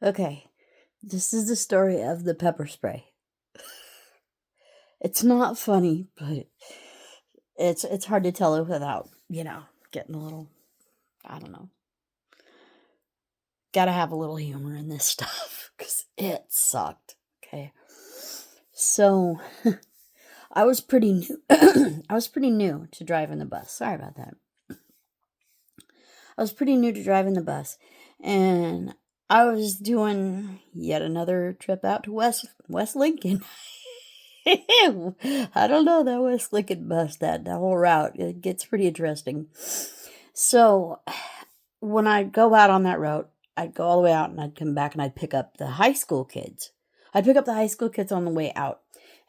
Okay, this is the story of the pepper spray. It's not funny, but it's hard to tell it without, getting a little, I don't know. Gotta have a little humor in this stuff because it sucked. Okay. So I was pretty new. I was pretty new to driving the bus. Sorry about that. I was pretty new to driving the bus, and I was doing yet another trip out to West Lincoln. I don't know that West Lincoln bus, that whole route. It gets pretty interesting. So when I'd go out on that route, I'd go all the way out and I'd come back and I'd pick up the high school kids. I'd pick up the high school kids on the way out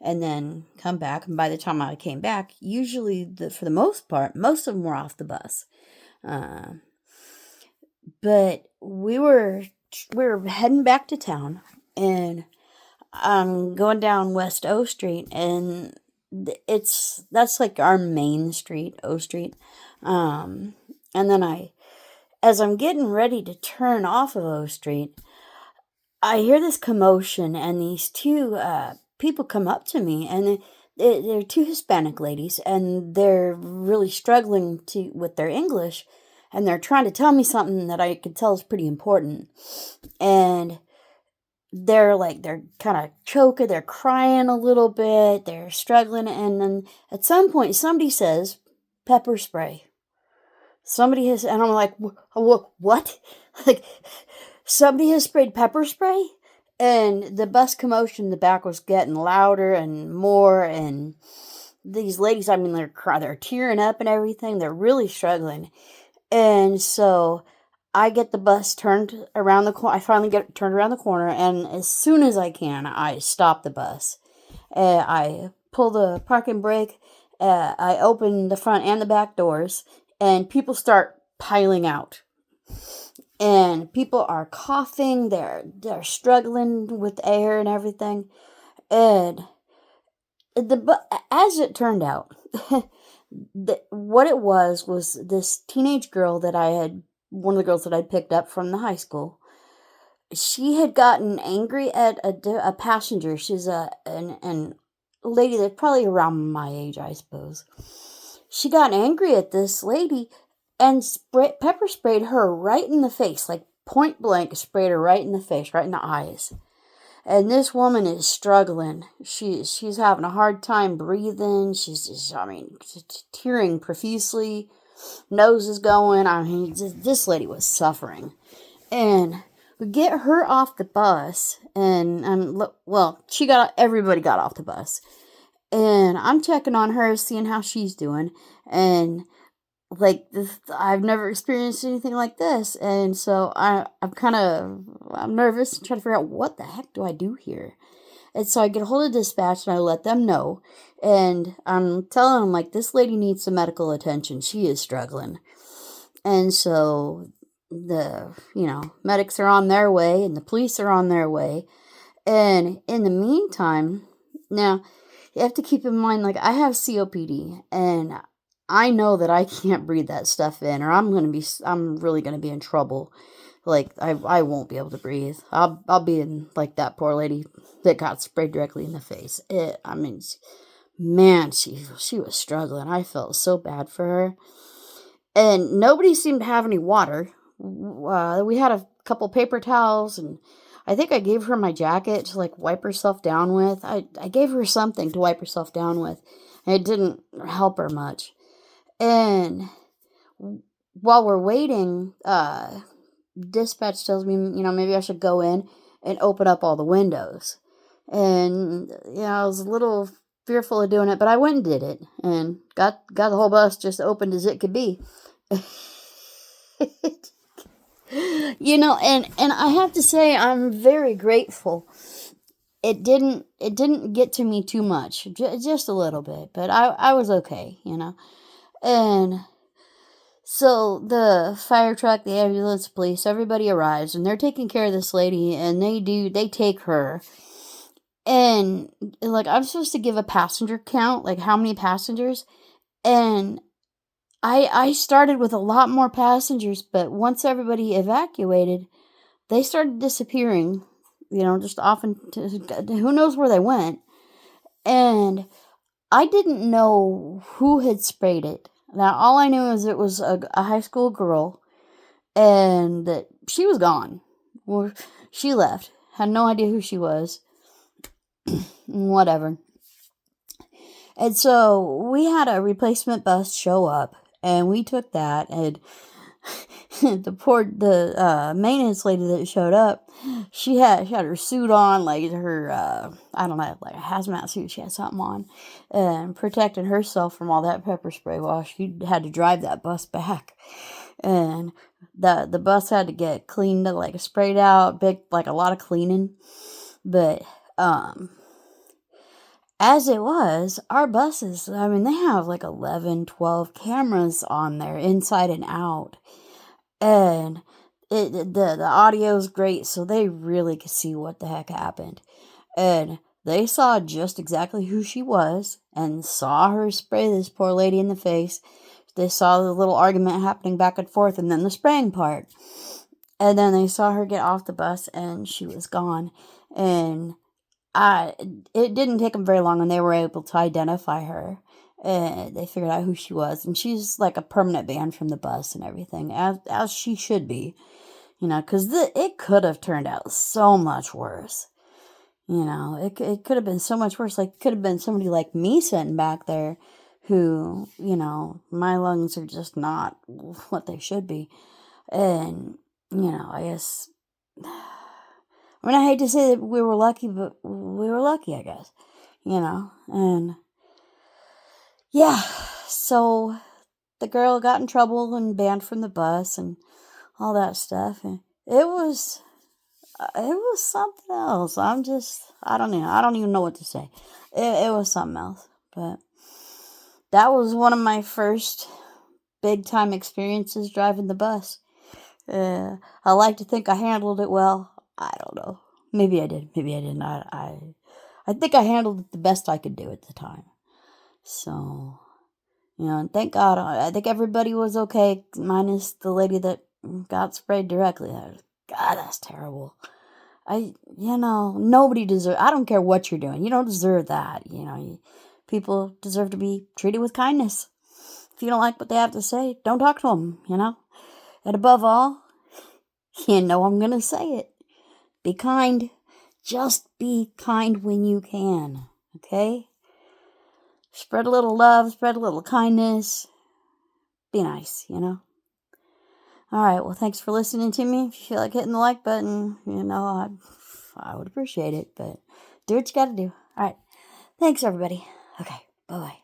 and then come back. And by the time I came back, usually, for the most part, most of them were off the bus. But we were heading back to town, and I'm going down West O Street, and that's like our main street, O Street. And then as I'm getting ready to turn off of O Street, I hear this commotion, and these two people come up to me, and they're two Hispanic ladies, and they're really struggling with their English, and they're trying to tell me something that I could tell is pretty important. And they're kind of choking, they're crying a little bit, they're struggling, and then at some point somebody says, pepper spray. Somebody has, and I'm like, what? Like, somebody has sprayed pepper spray? And the bus commotion in the back was getting louder and more, and these ladies, I mean, they're tearing up and everything, they're really struggling. And so I get the bus turned around the corner. I finally get it turned around the corner, and as soon as I can, I stop the bus. I pull the parking brake. I open the front and the back doors, and people start piling out. And people are coughing. They're struggling with air and everything. And as it turned out, what it was this teenage girl one of the girls that I'd picked up from the high school. She had gotten angry at a passenger. She's a lady that's probably around my age, I suppose. She got angry at this lady and pepper sprayed her right in the face, like point blank, sprayed her right in the face, right in the eyes. And this woman is struggling. She's having a hard time breathing. She's just, tearing profusely. Nose is going. This lady was suffering. And we get her off the bus, and everybody got off the bus. And I'm checking on her, seeing how she's doing. And I've never experienced anything like this, and so I'm nervous and trying to figure out what the heck do I do here. And so I get a hold of dispatch and I let them know, and I'm telling them, this lady needs some medical attention. She is struggling. And so the medics are on their way, and the police are on their way. And in the meantime, now you have to keep in mind, I have COPD, and I know that I can't breathe that stuff in, or I'm really gonna be in trouble. I won't be able to breathe. I'll be in that poor lady that got sprayed directly in the face. Man, she was struggling. I felt so bad for her, and nobody seemed to have any water. We had a couple paper towels, and I think I gave her my jacket to wipe herself down with. I gave her something to wipe herself down with, and it didn't help her much. And while we're waiting, dispatch tells me, maybe I should go in and open up all the windows. And, I was a little fearful of doing it, but I went and did it, and got the whole bus just opened as it could be. And I have to say, I'm very grateful. It didn't get to me too much, just a little bit, but I was okay, And so the fire truck, the ambulance, police, everybody arrives, and they're taking care of this lady, and they take her. And I'm supposed to give a passenger count, how many passengers, and I started with a lot more passengers, but once everybody evacuated, they started disappearing, just off into who knows where they went. And I didn't know who had sprayed it. Now, all I knew is it was a high school girl and that she was gone. Well, she left. Had no idea who she was. Whatever. And so we had a replacement bus show up, and we took that, and the maintenance lady that showed up, she had her suit on, like her I don't know, like a hazmat suit. She had something on, and protecting herself from all that pepper spray while she had to drive that bus back, and the bus had to get cleaned, like sprayed out, big, like a lot of cleaning, but as it was, our buses, I mean, they have like 11, 12 cameras on there, inside and out. And the audio is great, so they really could see what the heck happened. And they saw just exactly who she was and saw her spray this poor lady in the face. They saw the little argument happening back and forth, and then the spraying part. And then they saw her get off the bus, and she was gone. And it didn't take them very long, and they were able to identify her. And they figured out who she was, and she's like a permanent ban from the bus and everything, as she should be, because it could have turned out so much worse. It could have been so much worse. Like, could have been somebody like me sitting back there who, my lungs are just not what they should be. And, I guess, I mean, I hate to say that we were lucky, but we were lucky, I guess, and yeah, so the girl got in trouble and banned from the bus and all that stuff, and it was something else. I don't even know what to say. It was something else, but that was one of my first big time experiences driving the bus. I like to think I handled it well. I don't know. Maybe I did. Maybe I didn't. I think I handled it the best I could do at the time. So, and thank God, I think everybody was okay, minus the lady that got sprayed directly. God, that's terrible. Nobody deserves, I don't care what you're doing. You don't deserve that. People deserve to be treated with kindness. If you don't like what they have to say, don't talk to them, And above all, I'm going to say it. Be kind. Just be kind when you can. Okay? Spread a little love, spread a little kindness. Be nice, All right, well, thanks for listening to me. If you feel like hitting the like button, I would appreciate it, but do what you gotta do. All right, thanks, everybody. Okay, bye-bye.